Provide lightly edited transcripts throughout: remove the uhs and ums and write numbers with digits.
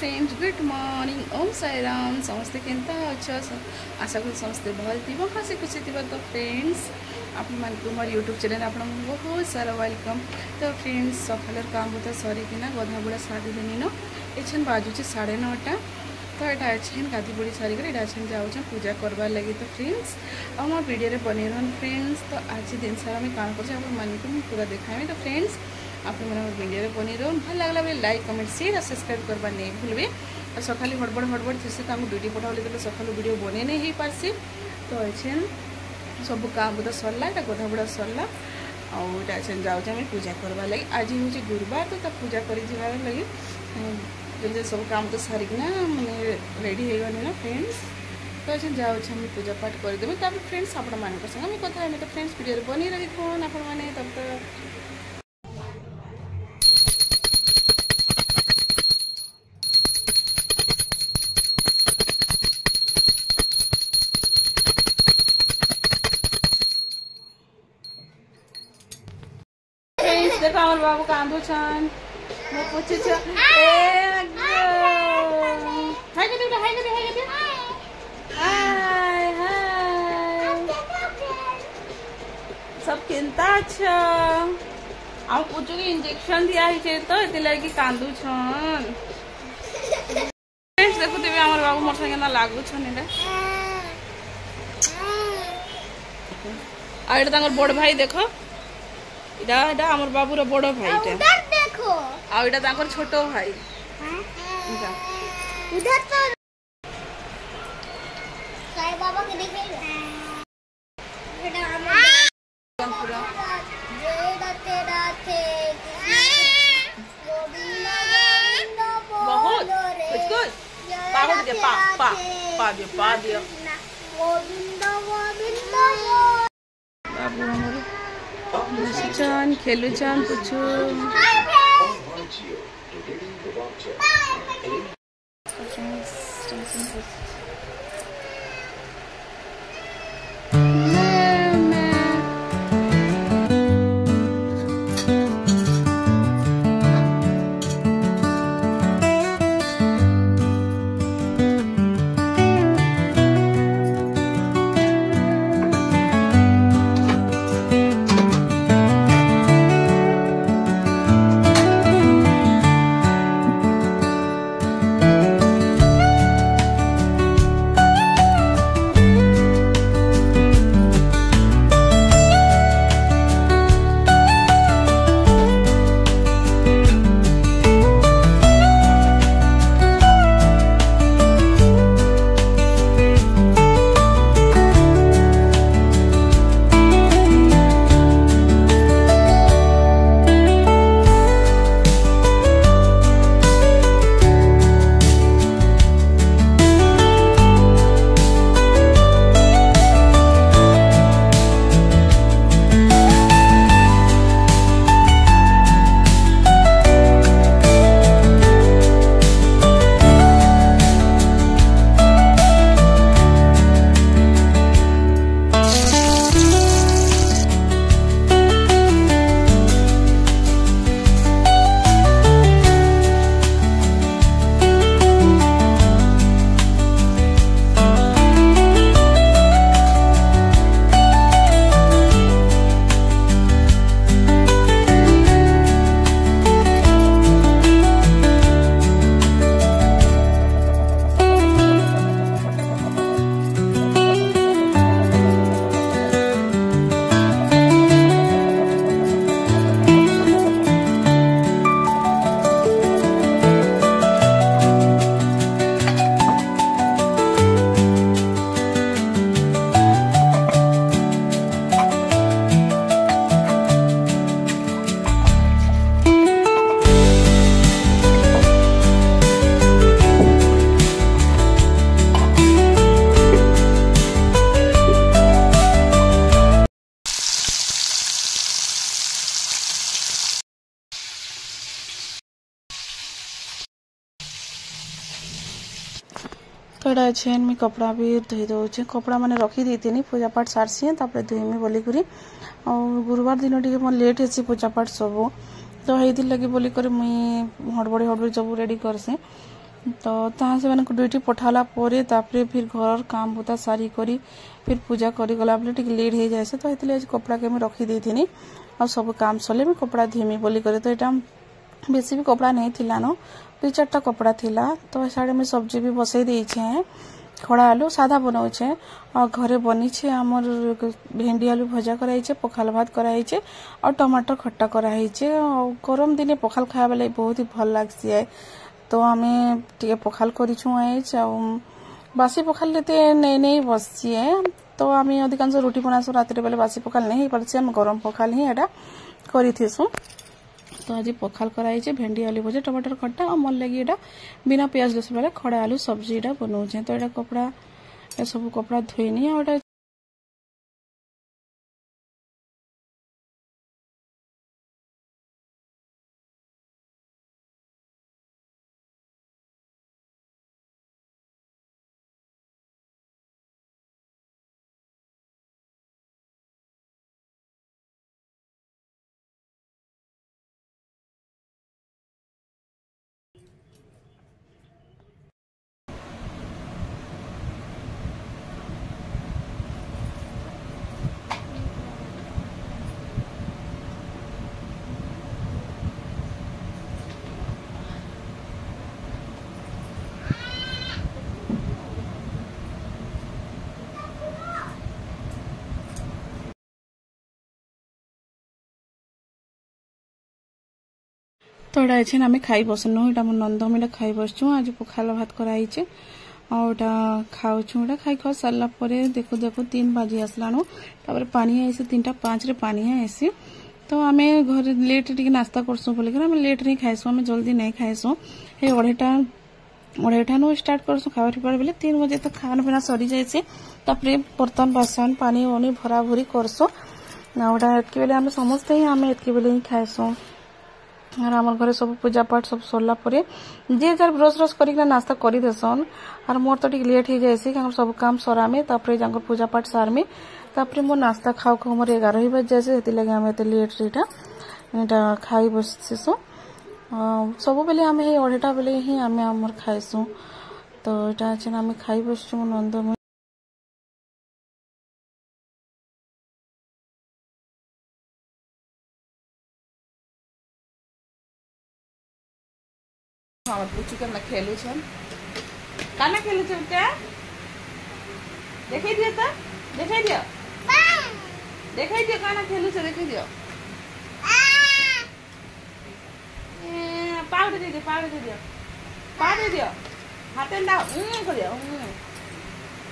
Friends good morning ओम साई राम समस्ते केनता अच्छा आशा करी समस्ते भल थी हसी खुशी थी। तो फ्रेंड्स आप मोर यूट्यूब चैनल आप बहुत सारा वेलकम। तो फ्रेंड्स सकाल काम बुता सरिकिना गधा बुड़ा सारी दिन एछन बाजुचे 9:30 तो यहाँ अच्छे गाधी बुड़ी सारिक अच्छे जाऊँ पूजा करवार लगी। तो फ्रेंड्स आम वीडियो बने रहन फ्रेंड्स। तो आज दिन सारा मुझे काम कर पूरा देखाएं। तो फ्रेंड्स आप वीडियो बनी रहो भल लगला बेले लाइक कमेंट शेयर और सब्सक्राइब करवा नहीं भूलबे। और सकाल हड़बड़ थी तो ड्यूटी पठाओली तो सकाल वीडियो बने नहीं पार्सी। तो अच्छे सब काम बुदा सरला यहाँ गधा बुड़ा सरला आउट अच्छे जाऊँ पूजा करवा लगी। आज हूँ गुरुवार तो पूजा कर लगी जल्दी सब काम तो सारिकिना मैंने रेडी हो गनी ना फ्रेंड्स। तो अच्छे जाऊँ पूजा पाठ करदेवी। तब फ्रेंड्स आपण मान संगे कथा तो फ्रेंड्स वीडियो बनी रही फोन आपण मैंने तब तो देखो हमार बाबू कांदू छन मो पूछे छ ए हाय के हाय सब केनता छ आ पूछो के इंजेक्शन दिया ही छे तो एते लगी कांदू छन। फ्रेंड्स देखो देबे हमार बाबू मोर संगे ना लागू छन एटा आ एटा तांगर बड़ भाई देखो इडा हमर बाबूर बड़ भाई उधर देखो आ इडा तांकर छोटो भाई उधर तो साईं बाबा के देखे बेटा हम पूरा जेड़ा तेरा थे बहुत कुछ पागल के पा दियो बाबू हमर बसुचान खेलुचान कुछ तो यहाँ अच्छे मैं कपड़ा भी धोई दौचे कपड़ा मैंने रखी देती पूजा पाठ सारसी तापर धोईमी बोलिकी और गुरुवार दिन टे मोर लेट है पूजा पाठ सब तो ये लगे बोलिक मुई हड़बड़ी सब रेडी करसी तो ताहा से माने ड्यूटी पठाला पोरे तापरे फिर घर काम बुता सारी करी फिर पूजा करी गला बेले टिक लेट हो जाए तो हेतले आज कपड़ा के मैं रखी देथिनी और सब काम सले मैं कपड़ा धीमी बोली करे तो एटा बेसी भी कपड़ा नहीं थिला न 2-4टा कपड़ा थिला तो साड़े में सब्जी भी बसई दी छे खड़ा आलू सादा बनाऊे और घरे बनी छे हमर भेंडी आलू भजा कराई छे पखाल भात कराई छे और टमाटर खट्टा कराई छे और गरम दिने पखाल खाया बेले बहुत ही भल लागसी है तो हमें टिके पखाल करिछु आइछ बासी पखाल लेते नहीं नहीं बससी है तो हमें अधिकांश रोटी बनासु राति बेले बासी पखाल नहीं परछे हम गरम पखाल ही एटा करिथिसु तो आज पखाल कराई छे भेंडी आलू भजा टमाटर खट्टा और मन लगी एटा बिना प्याज लहसुन वाला खड़ा आलू सब्जी एटा बनाउछे तो एटा कपड़ा ए सब कपड़ा धोइनी और एटा तो एटा एछन आमे खाई बसनु एटा मन नंद हम एटा खाई बसछु आज पखाल भात कराई छे और एटा खाउछु एटा खाई खा सारला परे देखो देखो 3 बजे आसलानो तापर पानी आइसे 3:05 रे पानी आइसे तो आमे घर लेट टिक नाश्ता करसु बोले कर आमे लेट नहीं खाइसु आमे जल्दी नहीं खाइसु हे 2:30 नो स्टार्ट करसु खावा पर बेले 3 बजे तक खाना पीना सरी जाइसे तापर बर्तन बासन पानी ओनी भरा भरी करसु नाउडा एतके बेले आमे समस्त ही आमे एतके बेले ही खाइसु और आम घर सब पूजा पाठ सब सरला परे जे जार ब्रश रश करिक नाश्ता करी देसन और मोर तो टिक लेट हो जाइसी कि सब काम सरा में तापर जाकर पूजा पाठ सार में तापर मोर नाश्ता खाऊ खाऊ मोर 11 बज जाइसे हेति लगे हम एते लेट रेटा एटा खाई बससु सब बेले आम हे 2:30 बेले ही आम हमर खाइसु तो एटा छै आम खाई बसछु नंद हमर पूछी के ना खेलु छन काना खेलु छन के देखै दियो काना खेलु छ देखै दियो पाउडर दे दियो हाथे ना करियो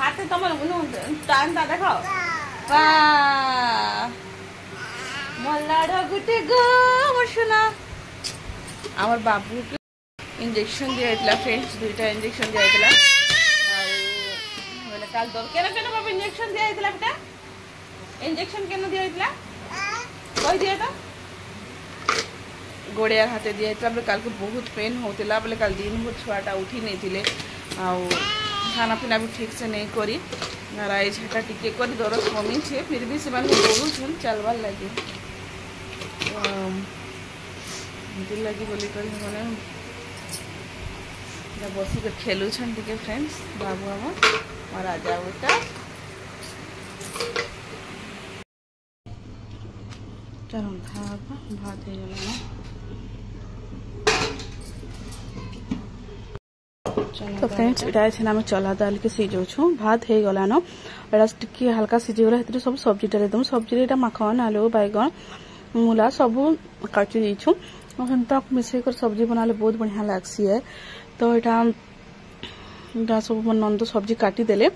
हाथे तमर उनु टान ता देखो वाह मल्लाडा गुटे गो मशुना हमर बाबू के इंजेक्शन दिया फ्रेंड्स 2टा इंजेक्शन दिया काल दो केना केना बाबू इंजेक्शन दिया बेटा इंजेक्शन केना दिया कह दिया तो गोड़िया हाथे दिया बेले काल को बहुत पेन होता बोले काल दिन भर छुआटा उठी नहीं थिले खाना पीना भी ठीक से नहीं करी राई झाटा टिके कर दरद कमी छे फिर भी से दौड़ चलवार लगे लगी बोली कर मैंने बसिक खेलु छन टिके फ्रेंड्स बाबू हम राजा बेटा रंधा भात तो फ्रेंड्स इटा आम चला दाल के सिझाऊ भात हो गलान एटा टिके हल्का सिझीगला हेतु सब सब्जी डाले दम सब्जी एटा माखन आलू बैगन मूला सब काटी देछू और मिसे कर सब्जी बनाले बहुत बढ़िया लागसी है तो एटा सब नंद सब्जी काटी देले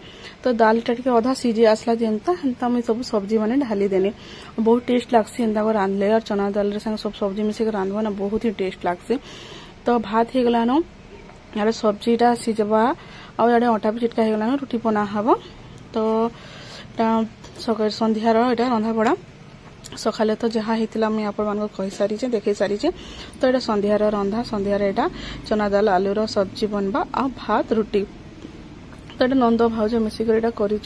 तो दाल टा टिके अधा सिझी आसला जेनता हेनता मैं सब सब्जी माने ढाली देने बहुत टेस्ट लागसी एंता को रांधले और चना दाल रे संग सब सब्जी मिसे कर रांधबा ना बहुत ही टेस्ट लागसी तो भात हो गलानो यार सब्जीटा सिझबा और यार आटा भी चिटका हो गलानो रोटी बना हबो तो सकाळ संध्यार एटा रंधा पड़ा सकाले तो जहाँ होता मुझे आपण मान कही सारी देखे सारी तो यहाँ संध्यार रंधा संध्यार एटा चना दाल आलूर सब्जी बनवा आ भात रुटी तो ये नंद भाउज मिसिक करूँ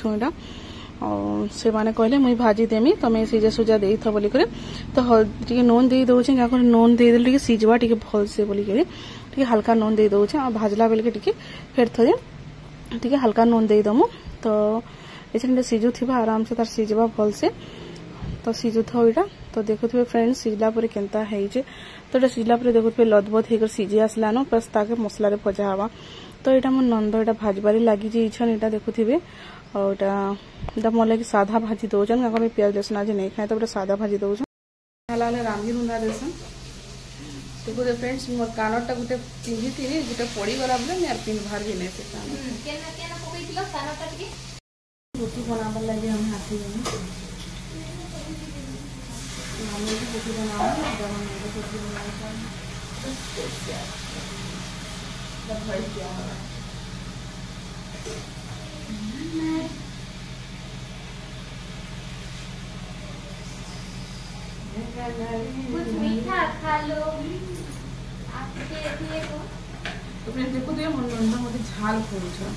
से माने कहले मुई भाजी देमी तमें सिझा सुझा दे बोलिक तो हल्दी नून दे दौचे क्या नून दे सिझवा टे भल से बोलिक टी हल्का नून दे दौचे आ भाजला बेल के टी फेर थे टी हल्का नून दे दमु तो ये सीझु थी आराम से तार सीझा भल से तो सीझु था यहाँ तो देखुए फ्रेंड्स सीझला पर केनता है तो ये सीझला पर देखुए लदबद होकर सीझी आसलान प्लस ताके मसला भजा हवा तो यहाँ मो नंद यहाँ भाजबार लगी यहाँ देखुए और यहाँ मोर लगे साधा भाजी दौन क्या प्याज लहसुन आज नहीं खाए तो साधा भाजी दौन रांधि रुंधा देसन देखो फ्रेंड्स मोर कानटा गोटे पिंधि थी गोटे पड़गला बोले यार पिंधबार भी नहीं से रोटी बनाबार लगे हम हाथी रोटी बना कुछ मीठा खा लो आपके लिए तो फ्रेंड्स देखो तो ये मन मत झाल खोल झाल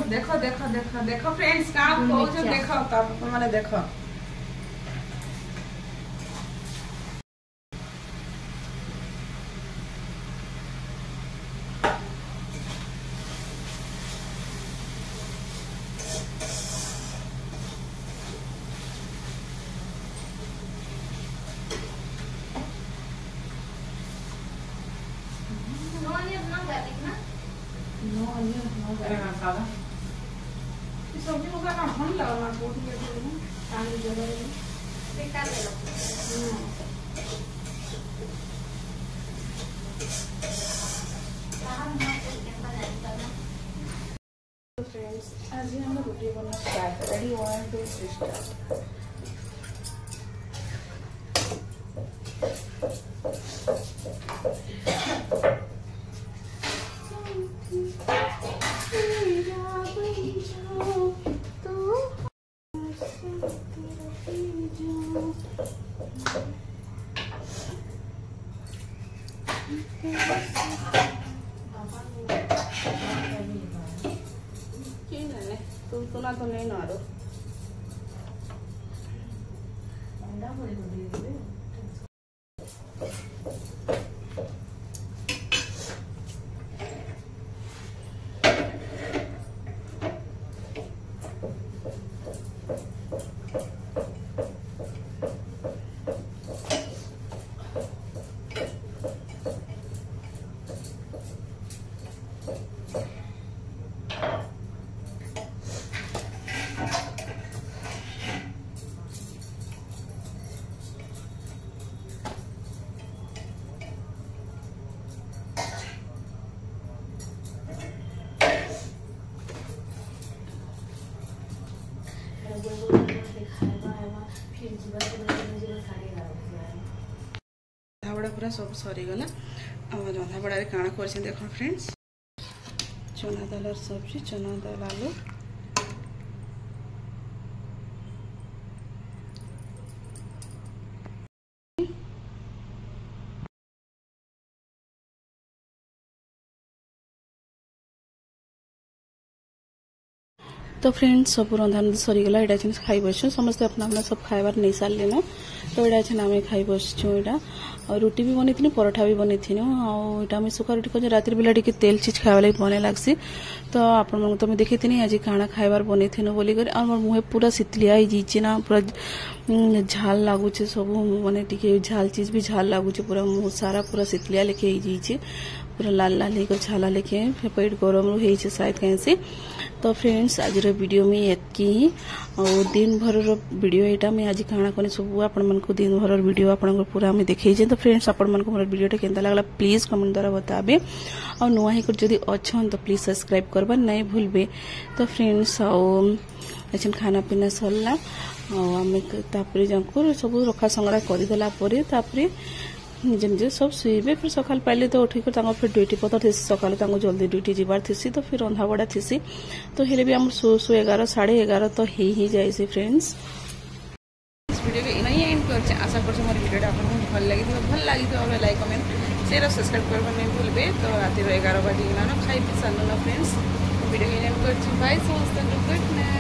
देखो देखो देखो देखो फ्रेंड्स का देखो माने देखो सब्जी को का हम लगा बोट के पानी जगह बेकार ले लो तो फ्रेंड्स आज हम रोटी बना स्टार्ट रेडी 1 2 3 स्टार्ट तुना तो नहीं ना रो रंधाबड़ा पूरा सब सरीगला रंधाबड़े काण कर देख फ्रेंड्स चना दाल सब्जी चना दाल आलू तो फ्रेंड्स सब रंधा सरीगला यहाँ खाई बसु समस्ते अपना अपना सब खाइबार नहीं सारे न तो यहाँ आम खाई बसु यहाँ और रुटी भी बनी थी पराठा भी बनी थी आम सुखा रुटी कर रात बेला टी तेल चीज खावा लगे बने लगसी तो आपण तो देखी थी आज काଣା खाइबार बनी थी बोलिक मोर मुहे पूरा शीतलिया ना पूरा झाल लगुचे सब माने टी झाल चीज भी झाल लगुचे पूरा मुह सारा पूरा शीतलिया लेके पूरा लाल लाल होकर झाला लेके पेट गरम रू शायद कहीं से तो फ्रेंड्स आज वीडियो में एतकी ही और दिन भर वीडियो यहाँ मैं आज काଣା कनी सब आपण को दिन भर वीडियो आपण पूरा मैं देखे तो फ्रेंड्स आपण मन को मोर वीडियो केंता लागला प्लीज कमेंट द्वारा बताबे और नुआ ही जदि अच्छन तो प्लीज सब्सक्राइब करबा नहीं भूलबे तो फ्रेंड्स अच्छा खाना पीना सरला आम जाकर सब रखा संगड़ा करदेला निजे निजे सब शुवे फिर सकाल पाइले तो उठिक फिर ड्यूटी पतर थी सकाल जल्दी ड्यूटी जीवार थी तो फिर रंधा बड़ा थी तो हेले भी आम सो 11 11:30 तो ही जाए फ्रेंड्स वीडियो के इना ही एंड कर आशा कर मोर वीडियो आपको भल लगी लाइक कमेंट शेयर सब्सक्राइब करबा नहीं भूलबे तो रात 11 बजे खाई पी सारे फ्रेंड्स वीडियो के एंड कर बाय समस्त गुड नाइट।